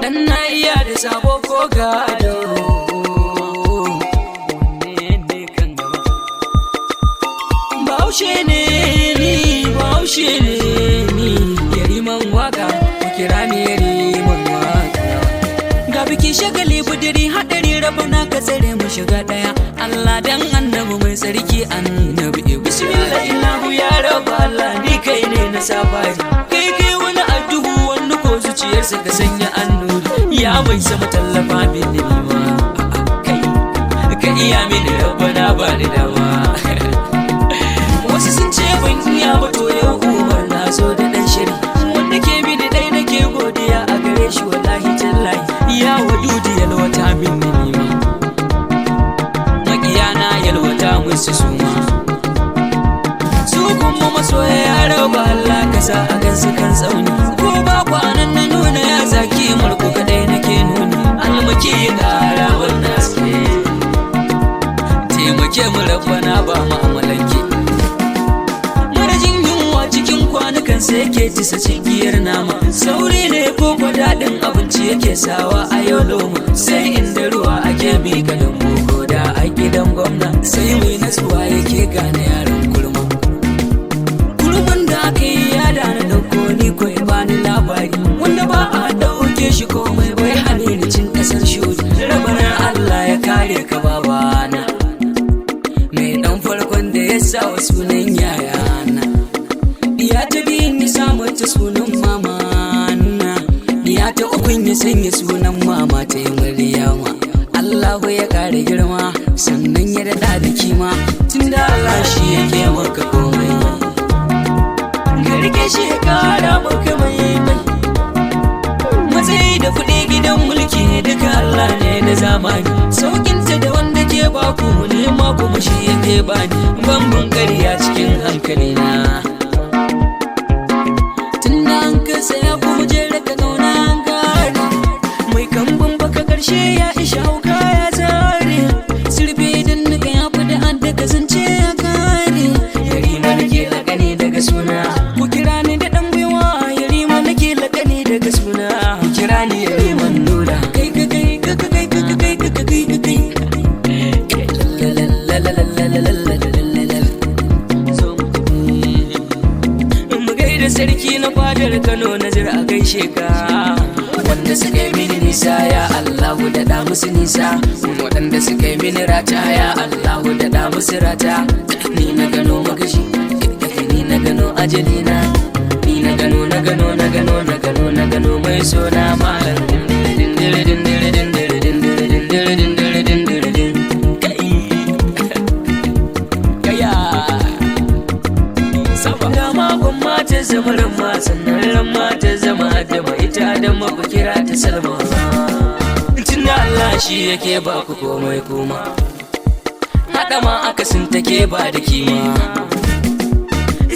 Dan na iya da sabo ko gado. Ne kan gaba. Bahaushe ne ni, Bahaushe ne ni. Yariman waka, ku kira ni yariman waka. Ga biki shagali budiri hadari rabana ka tsare mu shiga daya. Allah dan annabi mai sarki annabi. Bismillah illahu ya rabu Allah ni kai ne na safari. Kai wani addu'u wani ko zuciyarsa ka sanya annuri. Ya mai sama tallafa min nima. Ka iya mini rabbana ba ni dama. Wasu sun ce ban iya ba to yau umar na zo da dan shiri. Wanda ke bi da dai nake godiya a gare shi wallahi tallahi. Ya wadudi yalwata min nima. Makiyana yalwata musu suma. Su kuma masoya ya raba Allah ka sa a gansu kan tsauni. Ko ba kwanan na nuna ya zaki mulku kadai nake nuni. Almaki ya kara wannan aske. Taimake mu rabbana ba mu amalanke. Marajin yunwa cikin kwanukan sai yake tisa cigiyar nama. Sauri ne ko kwa daɗin abinci yake sawa a yau loma. Sai inda ruwa ake bi gadon boko da a gidan gwamna. Sai mai natsuwa yake gane yaran kurma. Kurman da aka yi ya dana dauko ni ko ya bani labari. Wanda ba a dauke shi komai bai hane cin kasar shudi. Rabanar Allah ya kare ka babana. Mai dan farkon da ya sa wa sunan yayana. Ya ta biyun ya sa mata sunan mamana. Ya ta ukun ya sanya sunan mama ta yi Maryama. Allahu ya kare girma sannan ya daɗa da kima. Tunda Allah shi yake maka komai. Garke shi ya kara maka mai. Matsayi da kuɗi gidan mulki duka Allah ne da zamani. Saukinta da wanda ke baku ne ma kuma shi yake bani. Bambun ƙarya cikin hankali na. Tunda an kasa ya kuma jere ka zauna an gari. Mai kambun baka ƙarshe ya isha hauka ya zare. Sirbe idan nika ya fi da adda kasance ya kare. Yarima nake lakani daga suna. Ku kira ni da ɗan baiwa. Yarima nake lakani daga suna. Ku kira ni yariman nura. Kai ka kai ka kai ka kai ka kai ka kai. Mu gaida sarki na fadar Kano na jira a gaishe ka. Wanda suka yi mini nisa ya Allahu daɗa musu nisa. Waɗanda suka yi mini rata ya Allahu daɗa musu rata. Ni na gano magashi, ni na gano ajalina. Ni na gano na gano na gano na gano na gano mai sona malam. Ta zama ramma sannan ramma ta zama adama ita adama ku kira ta salma. Tunda Allah shi yake ba ku komai kuma haɗa ma akasin take ba da kima.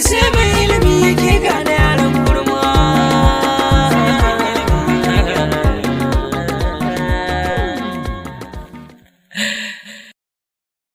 Sai mai ilimi yake gane